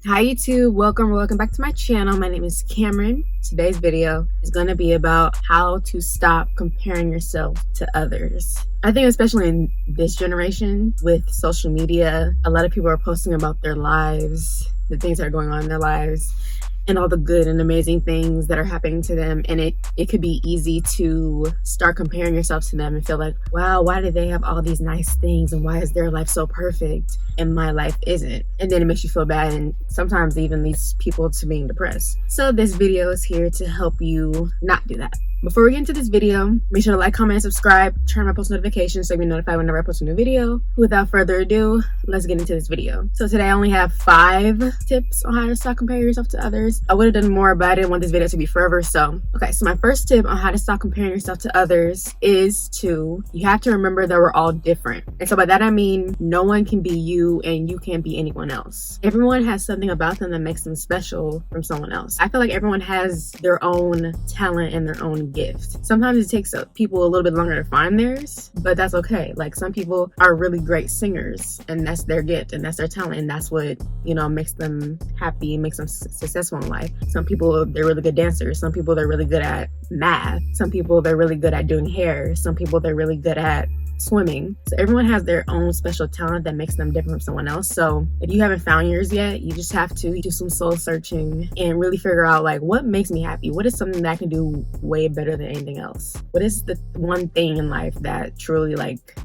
Hi YouTube, welcome back to my channel. My name is Cameron. Today's video is going to be about how to stop comparing yourself to others. I think especially in this generation with social media, a lot of people are posting about their lives, the things that are going on in their lives, and all the good and amazing things that are happening to them. And it could be easy to start comparing yourself to them and feel like, wow, why do they have all these nice things and why is their life so perfect and my life isn't? And then it makes you feel bad and sometimes even leads people to being depressed. So this video is here to help you not do that. Before we get into this video, make sure to like, comment, and subscribe, turn on my post notifications so you'll be notified whenever I post a new video. Without further ado, let's get into this video. So today I only have 5 tips on how to stop comparing yourself to others. I would have done more, but I didn't want this video to be forever. So my first tip on how to stop comparing yourself to others is you have to remember that we're all different. And so by that I mean no one can be you and you can't be anyone else. Everyone has something about them that makes them special from someone else. I feel like everyone has their own talent and their own gift. Sometimes it takes people a little bit longer to find theirs, but that's okay. Like some people are really great singers and that's their gift and that's their talent and that's what, makes them happy, makes them successful in life. Some people, they're really good dancers. Some people, they're really good at math. Some people, they're really good at doing hair. Some people, they're really good at swimming. So everyone has their own special talent that makes them different from someone else. So if you haven't found yours yet, you just have to do some soul searching and really figure out like what makes me happy. What is something that I can do way better than anything else? What is the one thing in life that truly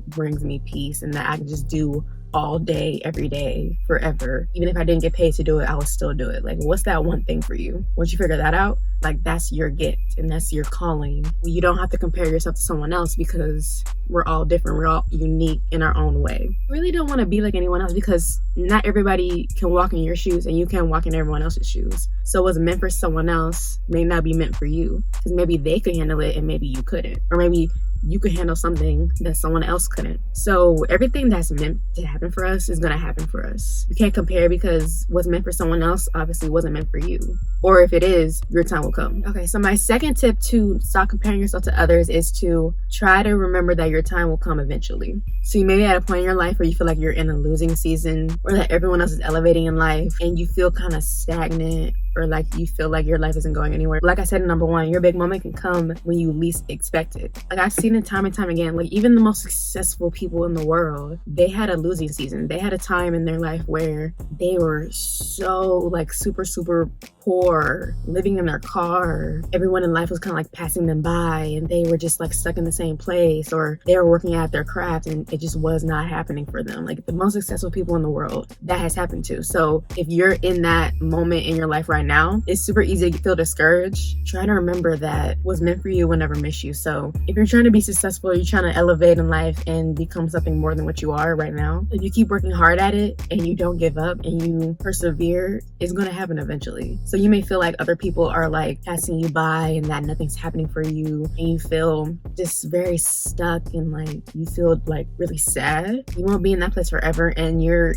brings me peace and that I can just do all day, every day, forever? Even if I didn't get paid to do it, I would still do it. Like, what's that one thing for you? Once you figure that out, that's your gift and that's your calling. You don't have to compare yourself to someone else because we're all different. We're all unique in our own way. You really don't want to be like anyone else because not everybody can walk in your shoes and you can't walk in everyone else's shoes. So what's meant for someone else may not be meant for you because maybe they could handle it and maybe you couldn't. Or maybe you could handle something that someone else couldn't. So everything that's meant to happen for us is going to happen for us. You can't compare because what's meant for someone else obviously wasn't meant for you. Or if it is, your time will come. Okay, so my second tip to stop comparing yourself to others is to try to remember that your time will come eventually. So you may be at a point in your life where you feel like you're in a losing season or that everyone else is elevating in life and you feel kind of stagnant or like you feel like your life isn't going anywhere. Like I said in number 1, your big moment can come when you least expect it. Like I've seen it time and time again. Like even the most successful people in the world, they had a losing season. They had a time in their life where they were so super poor, living in their car. Everyone in life was kind of passing them by and they were just stuck in the same place, or they were working at their craft and it just was not happening for them. Like the most successful people in the world, that has happened to. So if you're in that moment in your life right now, it's super easy to feel discouraged. Try to remember that what's meant for you will never miss you. So if you're trying to be successful, you're trying to elevate in life and become something more than what you are right now, if you keep working hard at it and you don't give up and you persevere, it's going to happen eventually. So you may feel like other people are passing you by and that nothing's happening for you and you feel just very stuck and you feel really sad. You won't be in that place forever, and your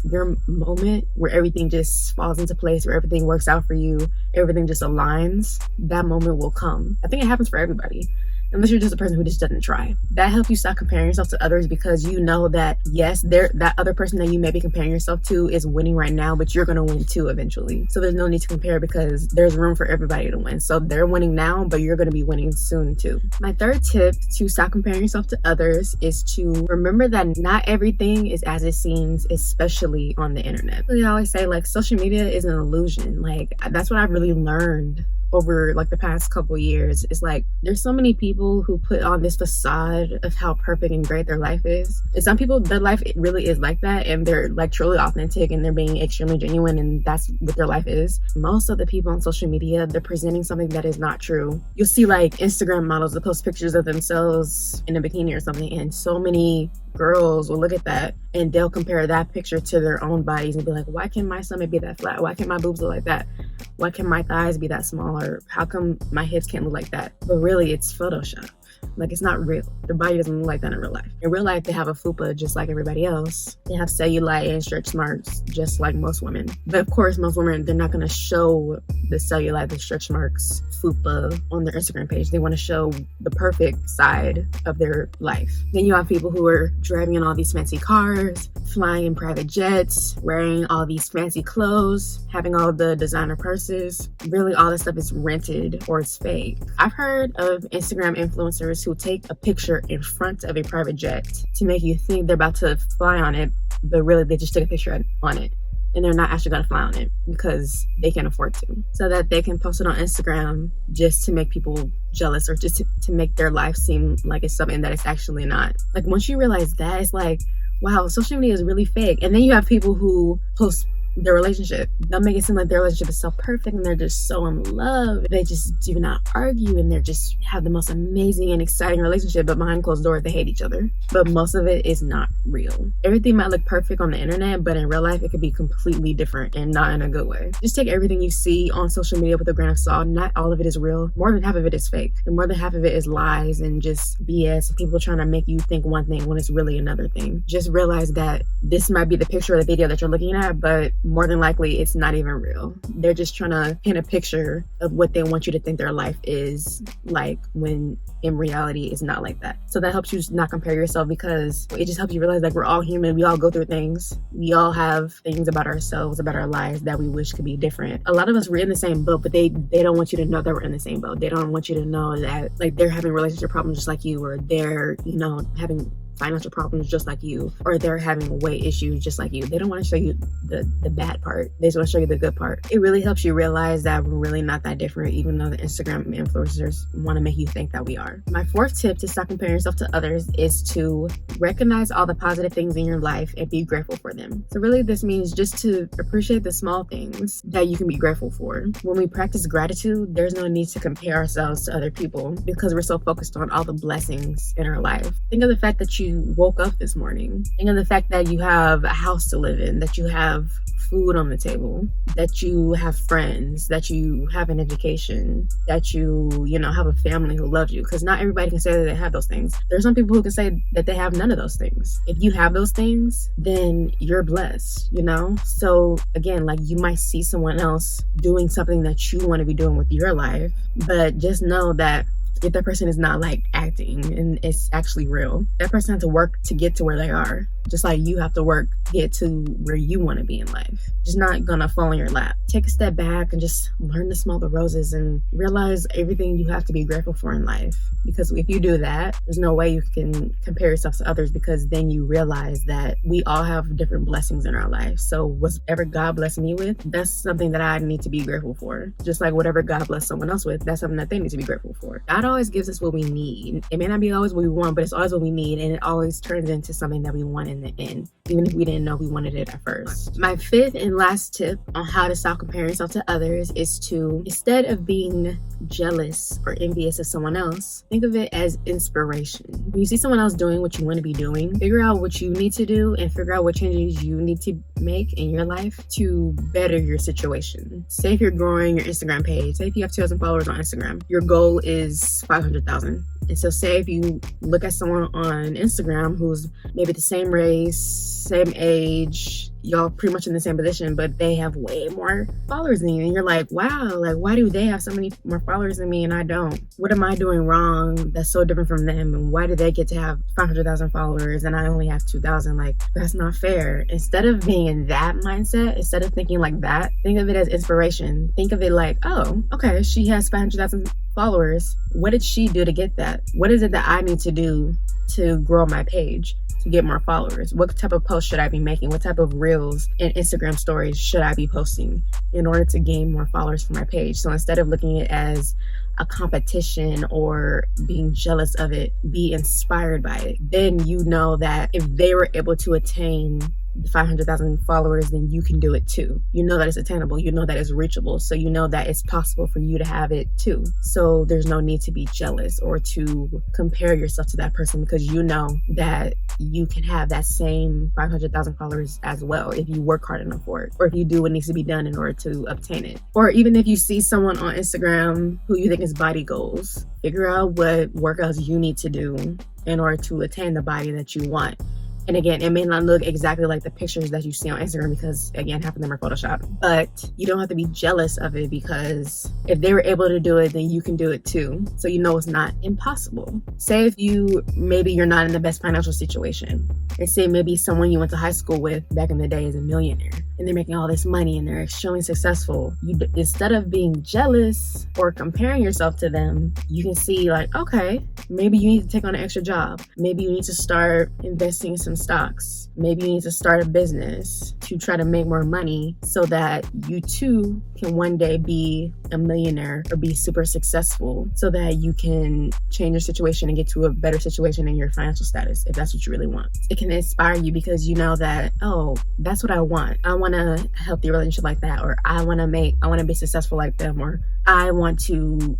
moment where everything just falls into place, where everything works out for you, everything just aligns, that moment will come. I think it happens for everybody. Unless you're just a person who just doesn't try. That helps you stop comparing yourself to others because you know that yes, that other person that you may be comparing yourself to is winning right now, but you're gonna win too eventually. So there's no need to compare because there's room for everybody to win. So they're winning now, but you're gonna be winning soon too. My third tip to stop comparing yourself to others is to remember that not everything is as it seems, especially on the internet. I always say social media is an illusion. That's what I've really learned over the past couple years. Is there's so many people who put on this facade of how perfect and great their life is, and some people, their life really is like that and they're truly authentic and they're being extremely genuine and that's what their life is. Most of the people on social media, they're presenting something that is not true. You'll see Instagram models that post pictures of themselves in a bikini or something, and so many girls will look at that and they'll compare that picture to their own bodies and be like, why can my stomach be that flat? Why can't my boobs look like that? Why can my thighs be that small? Or how come my hips can't look like that? But really, it's Photoshop. It's not real. Their body doesn't look like that in real life. In real life, they have a fupa just like everybody else. They have cellulite and stretch marks just like most women. But of course, most women, they're not going to show the cellulite, the stretch marks, fupa on their Instagram page. They want to show the perfect side of their life. Then you have people who are driving in all these fancy cars, flying in private jets, wearing all these fancy clothes, having all the designer purses. Really, all this stuff is rented or it's fake. I've heard of Instagram influencers who take a picture in front of a private jet to make you think they're about to fly on it, but really they just took a picture on it. And they're not actually going to fly on it because they can't afford to. So that they can post it on Instagram just to make people jealous or just to make their life seem like it's something that it's actually not. Like once you realize that, it's like, wow, social media is really fake. And then you have people who post their relationship. They'll make it seem like their relationship is so perfect and they're just so in love. They just do not argue and they're just have the most amazing and exciting relationship, but behind closed doors they hate each other. But most of it is not real. Everything might look perfect on the internet, but in real life it could be completely different and not in a good way. Just take everything you see on social media with a grain of salt. Not all of it is real. More than half of it is fake. And more than half of it is lies and just BS and people trying to make you think one thing when it's really another thing. Just realize that this might be the picture of the video that you're looking at, but more than likely it's not even real. They're just trying to paint a picture of what they want you to think their life is like, when in reality it's not like that. So that helps you not compare yourself, because it just helps you realize like we're all human. We all go through things. We all have things about ourselves, about our lives that we wish could be different. A lot of us, we're in the same boat, but they don't want you to know that we're in the same boat. They don't want you to know that like they're having relationship problems just like you, or they're, having financial problems just like you, or they're having weight issues just like you. They don't want to show you the bad part. They just want to show you the good part. It really helps you realize that we're really not that different, even though the Instagram influencers want to make you think that we are. My fourth tip to stop comparing yourself to others is to recognize all the positive things in your life and be grateful for them. So really this means just to appreciate the small things that you can be grateful for. When we practice gratitude, there's no need to compare ourselves to other people because we're so focused on all the blessings in our life. Think of the fact that you woke up this morning. Think of the fact that you have a house to live in, that you have food on the table, that you have friends, that you have an education, that you have a family who loves you. Because not everybody can say that they have those things. There's some people who can say that they have none of those things. If you have those things, then you're blessed, So again, like you might see someone else doing something that you want to be doing with your life, but just know that if that person is not like acting and it's actually real, that person has to work to get to where they are. Just like you have to work to get to where you want to be in life. Just not gonna fall in your lap. Take a step back and just learn to smell the roses and realize everything you have to be grateful for in life. Because if you do that, there's no way you can compare yourself to others, because then you realize that we all have different blessings in our life. So whatever God blessed me with, that's something that I need to be grateful for. Just like whatever God blessed someone else with, that's something that they need to be grateful for. God always gives us what we need. It may not be always what we want, but it's always what we need, and it always turns into something that we want in the end, even if we didn't know we wanted it at first. My fifth and last tip on how to stop comparing yourself to others is to, instead of being jealous or envious of someone else, think of it as inspiration. When you see someone else doing what you want to be doing, figure out what you need to do and figure out what changes you need to make in your life to better your situation. Say if you're growing your Instagram page, say if you have 2,000 followers on Instagram, your goal is 500,000. And so say if you look at someone on Instagram who's maybe the same race, same age, y'all pretty much in the same position, but they have way more followers than you. And you're like, wow, like why do they have so many more followers than me and I don't? What am I doing wrong that's so different from them? And why do they get to have 500,000 followers and I only have 2,000? Like, that's not fair. Instead of being in that mindset, instead of thinking like that, think of it as inspiration. Think of it like, oh, okay, she has 500,000 followers. What did she do to get that? What is it that I need to do to grow my page, to get more followers? What type of posts should I be making? What type of reels and Instagram stories should I be posting in order to gain more followers for my page? So instead of looking at it as a competition or being jealous of it, be inspired by it. Then you know that if they were able to attain the 500,000 followers, then you can do it too. You know that it's attainable. You know that it's reachable. So you know that it's possible for you to have it too. So there's no need to be jealous or to compare yourself to that person, because you know that you can have that same 500,000 followers as well if you work hard enough for it, or if you do what needs to be done in order to obtain it. Or even if you see someone on Instagram who you think is body goals, figure out what workouts you need to do in order to attain the body that you want. And again, it may not look exactly like the pictures that you see on Instagram because, again, half of them are Photoshopped. But you don't have to be jealous of it because if they were able to do it, then you can do it too. So you know it's not impossible. Say if maybe you're not in the best financial situation. And say maybe someone you went to high school with back in the day is a millionaire and they're making all this money and they're extremely successful. Instead of being jealous or comparing yourself to them, you can see like, okay, maybe you need to take on an extra job. Maybe you need to start investing in some stocks. Maybe you need to start a business to try to make more money so that you too can one day be a millionaire or be super successful so that you can change your situation and get to a better situation in your financial status if that's what you really want. It can inspire you because you know that, oh, that's what I want. I want a healthy relationship like that, or I want to be successful like them, or I want to,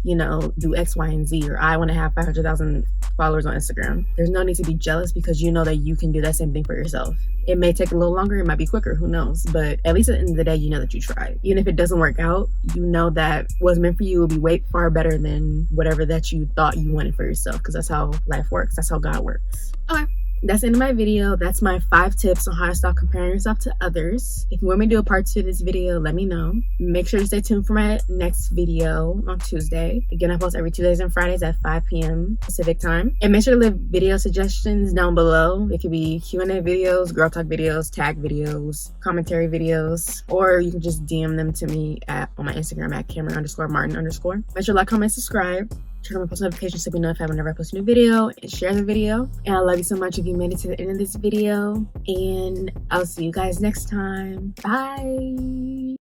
do X, Y, and Z, or I want to have 500,000 followers on Instagram. There's no need to be jealous because you know that you can do that same thing for yourself. It may take a little longer, it might be quicker, who knows? But at least at the end of the day, you know that you tried. Even if it doesn't work out, you know that what's meant for you will be way far better than whatever that you thought you wanted for yourself, because that's how life works. That's how God works. Okay. That's the end of my video. That's my 5 tips on how to stop comparing yourself to others. If you want me to do a part 2 of this video, let me know. Make sure to stay tuned for my next video on Tuesday. Again, I post every Tuesdays and Fridays at 5 p.m. Pacific time. And make sure to leave video suggestions down below. It could be Q&A videos, girl talk videos, tag videos, commentary videos, or you can just DM them to me on my Instagram at Cameron_Martin_. Make sure to like, comment, subscribe. Turn on my post notifications so you be notified whenever I post a new video, and share the video. And I love you so much if you made it to the end of this video. And I'll see you guys next time. Bye.